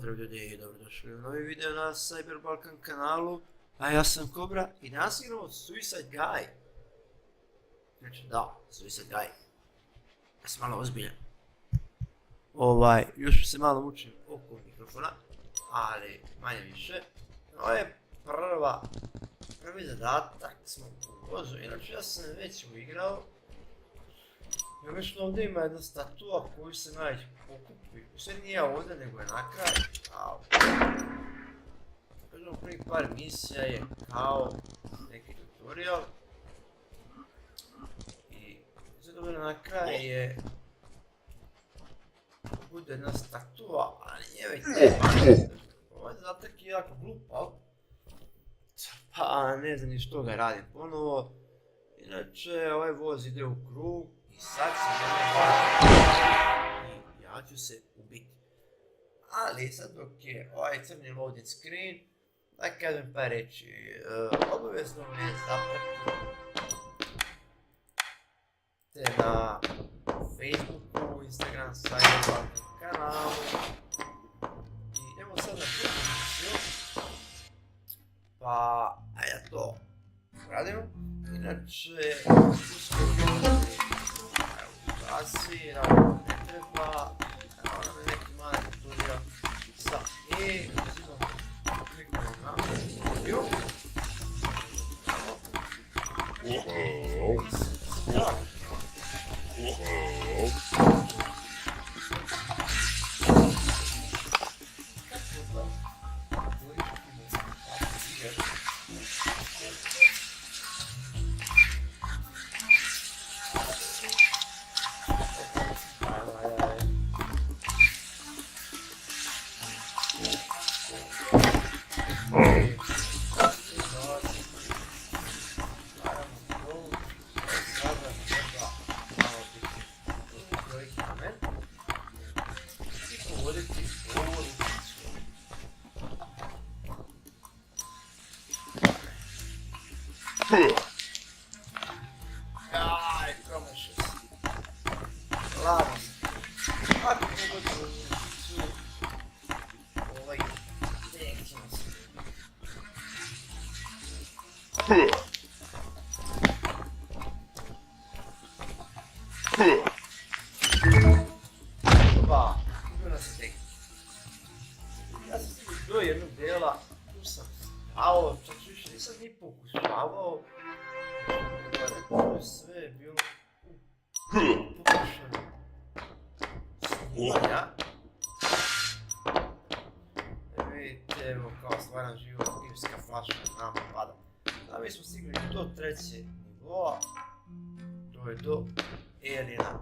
Pozdrav ljudi i dobrodošli u novi video na Cyber Balkan kanalu, a ja sam Kobra i danas igramo od Suicide Guy. Znači da, Suicide Guy. Ja sam malo ozbiljan. Još se malo mučim oko mikrofona, ali manje više. Ovo je prvi zadatak, smo u vozu, inače ja sam već uigrao. I obično ovdje ima jedna statua koju se najče pokupi. U sve nije ovdje, nego je na kraj. Kažem, prvih par misija je kao neki tutorial. I sve dobro na kraj je bude jedna statua, ali nije već tema. Ovaj zadatak je jako glupav. Pa ne znam ni što ga radim ponovo. Inače, ovaj voz ide u krug. I sad se i ja ću se ubiti. Ali sad dok je ovaj crni loading screen, da kažem par reći, obavezno me zapratite na Facebooku, Instagram, Cyber Balkan kanalu. I evo sad na drugu misiju, pa ajde to radimo. Inače, asiramo, ne treba, evo nam je neki mali tutorial sa uzimamo, kliknemo na video. Aj, promašio se. Ladno. Ako ne gotovo su direkćemo se. Opa, ubio nas je tek. Ja sam stigao do jednog dela, tu sam spavao, čak više nisam ni pokušavao. To je sve bilo pokušano snimanja. Vidite, evo kao stvaran život, pivska flaša nama pada. A mi smo stigli do trećeg nivoa, to je do Aliena.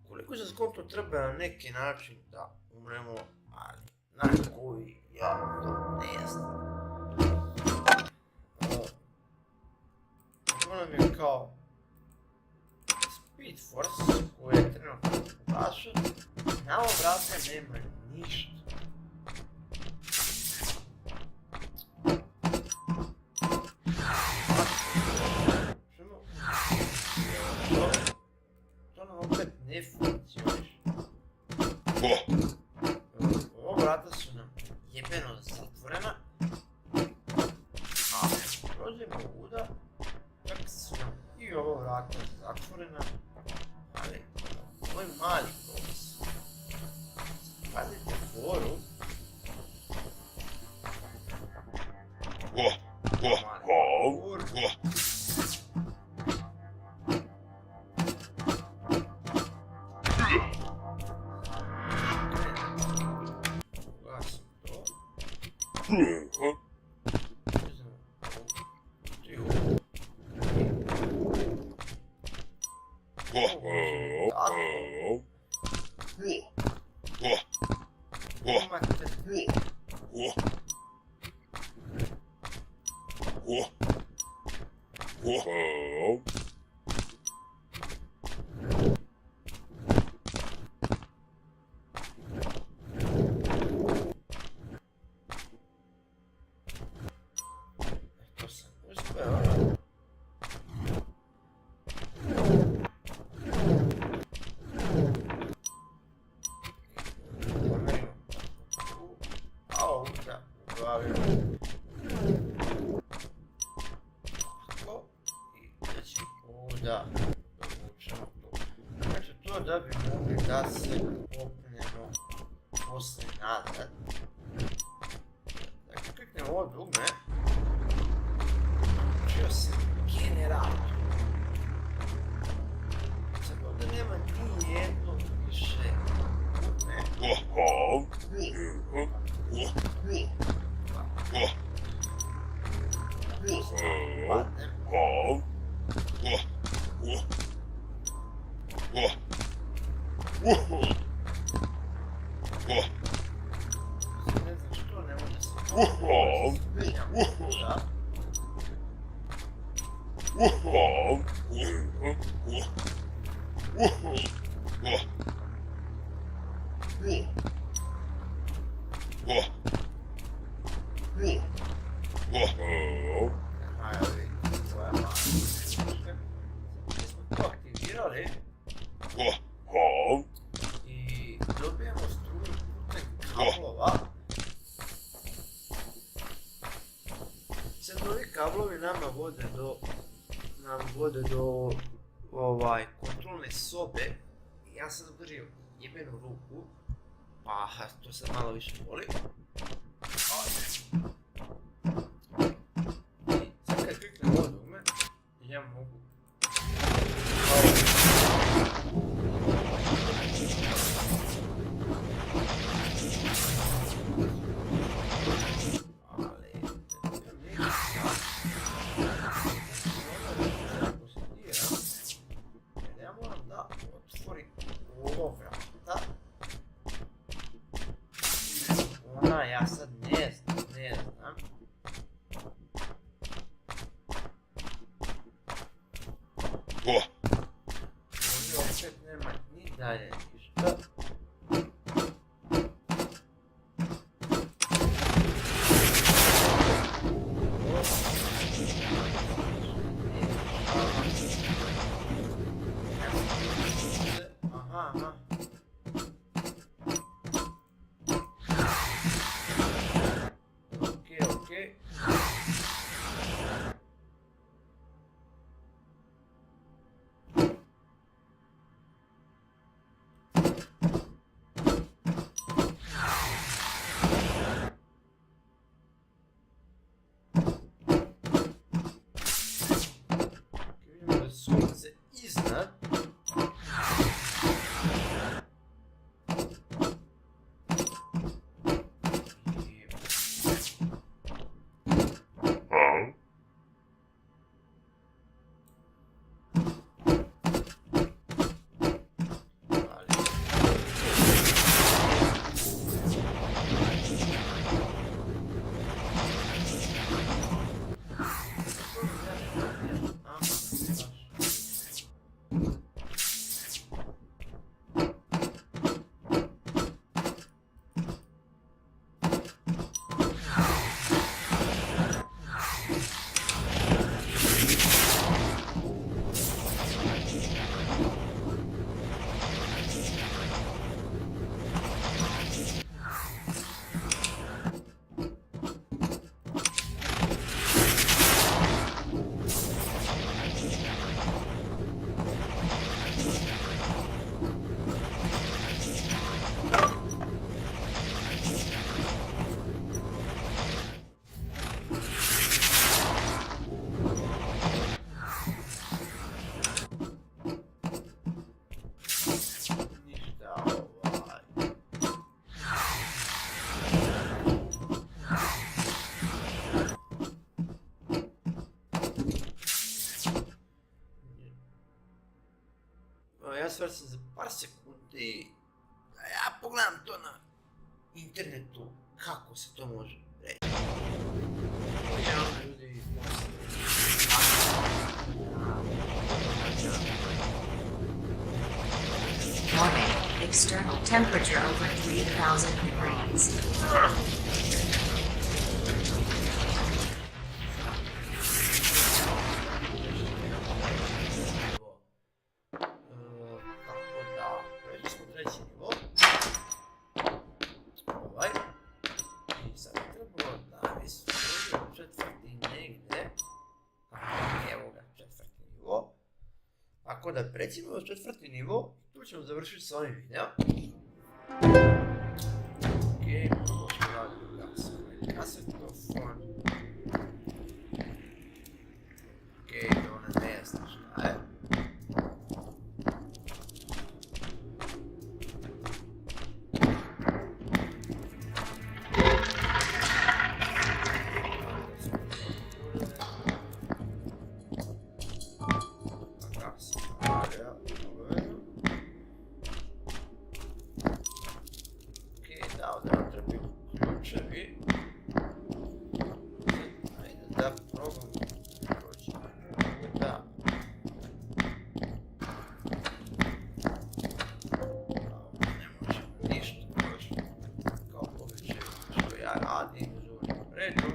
Koliko se skonto treba na neki način da umremo, ali na koji ja to ne znam. Ovo nam je kao Speed Force koji je trenutno ugašen. Na ovom vrata nema ništa. To nam opet ne funkcioniš. Ovo vrata su nam jebeno zatvorena. A prođemo ovuda. Čak su nam i ovo vrata zatvorena, ali ovo je mali prolaz. Pazite foru. Ugasim to. bavim. Tako. I znači ovdje dovučemo to. Znači to da bi mogli da se popnemo poslije nazad. Dakle, kliknemo ovo dugme. Učio se generator. Sad ovdje nema ni jedno više dugme. Ne znam što ne može se to aktivirali i dobijemo struju putem kablova. Sad ovi kablovi nama vode do kontrolne sobe. Ja sam držio jebenu ruku, pa to sad malo više boli. I sad kad kliknem ovo dugme, ja mogu ja sad ne znam. Ovdje opet nema ni dalje ništa. Aha. Ok. Vidimo da sunce iznad. Ja stvar sam za par sekundi da ja pogledam to na internetu kako se to može reći. Ljudi Warning, external temperature over 3000 degrees. I sad trebamo Tako da prećemo u 4. nivo, tu ćemo završiti s ovim videom. Ok, prvo ćemo raditi kasetofon. Ok, to ona ne jasno šta je. Da probam proći. Da. Ne možemo ništa proći. Kao poveće što ja radim. Žurim pređu.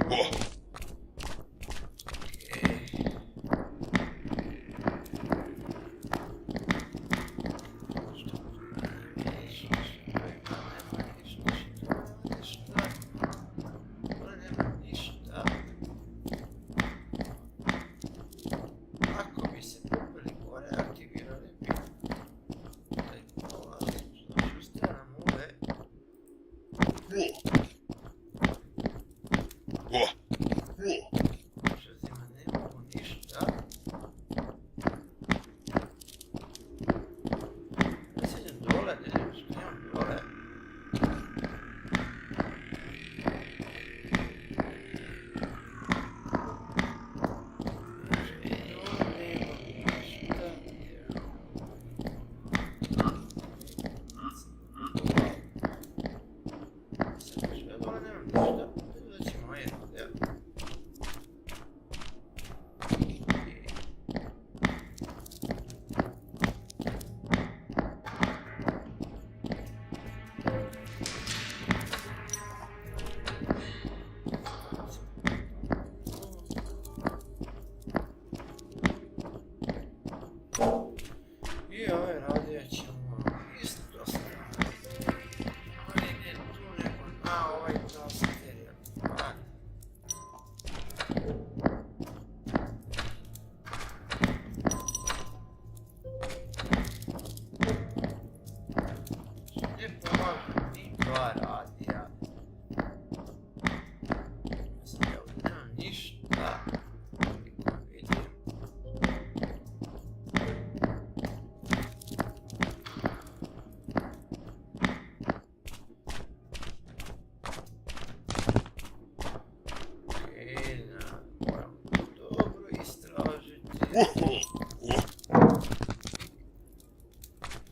I ovaj radio ćemo isto dosta raditi. On je tu neko na ovaj doster je pan. Ne pomažu ni dva radija. Mislim da ovdje nemam ništa.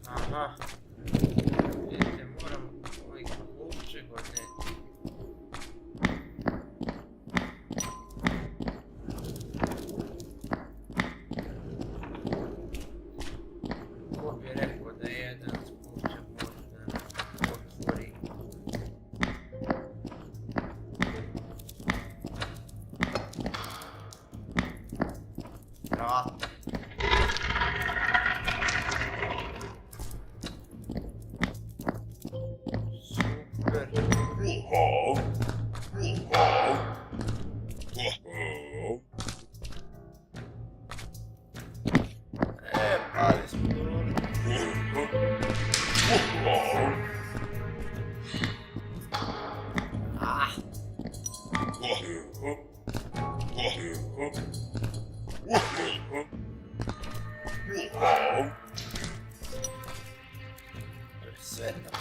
Aha. Vidite, moram ovaj klupčeg odneti. Ko bi rekao da jedan klupčeg može da otvori. Vrata. Pali smo dobro. Sve tako.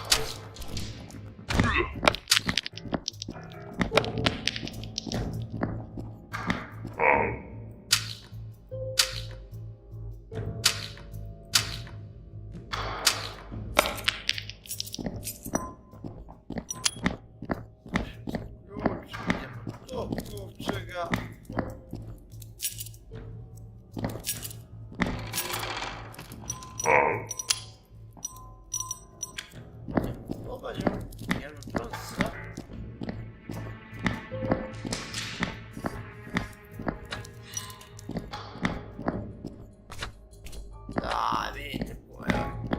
Čega? Obađemo jednu transa. Da, vidite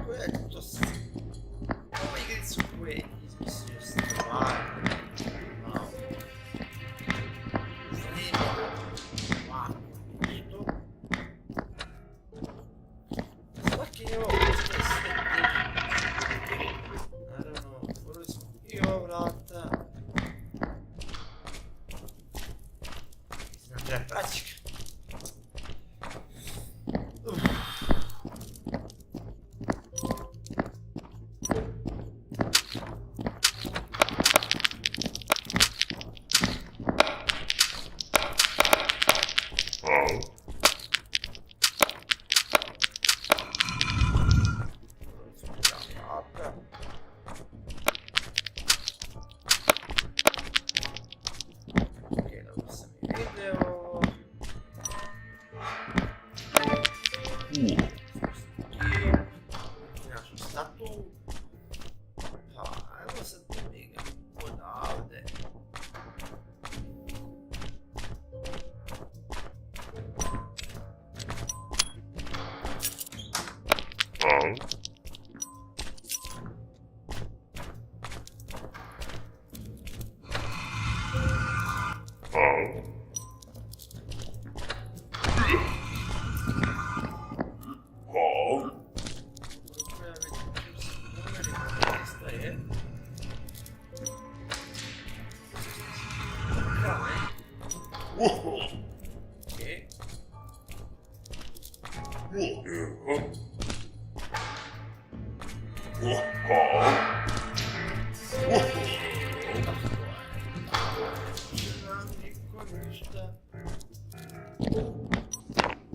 koja je to s... Ova igrica koja je izmislio stvarno. Zanimljivo. treba praćika.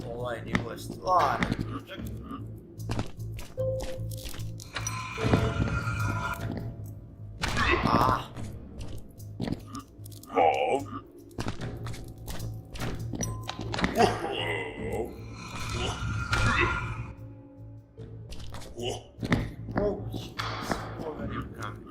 Ovaj nivo je stvarno dužak. Moguće da se poveri u kamen.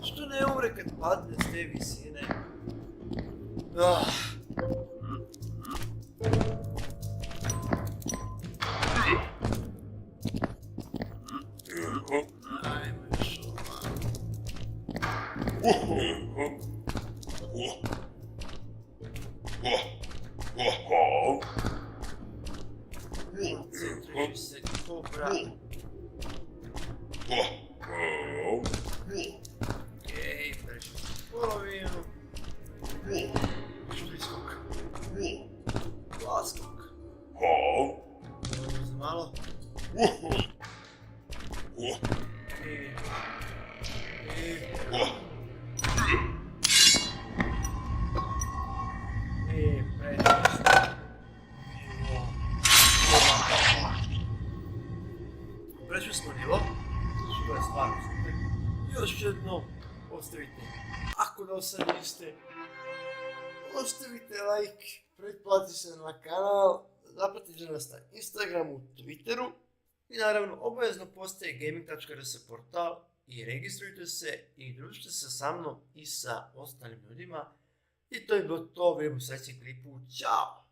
Što ne umre kad padne s te visine? Ajmo još ovako. Koncentruj se, kobra. Okej, prešli smo polovinu. Šli skok. Dva skok. Za malo. Prešli smo nivo, što je stvarno super. Još jedno, ostavite, ako do sad niste, ostavite like, pretplatite se na kanal, zapratite nas na Instagramu, Twitteru i naravno obavezno postaje gaming.rs portal i registrujte se i družite se sa mnom i sa ostalim ljudima. I to je bilo to, vidimo u sljedećem klipu, ćao!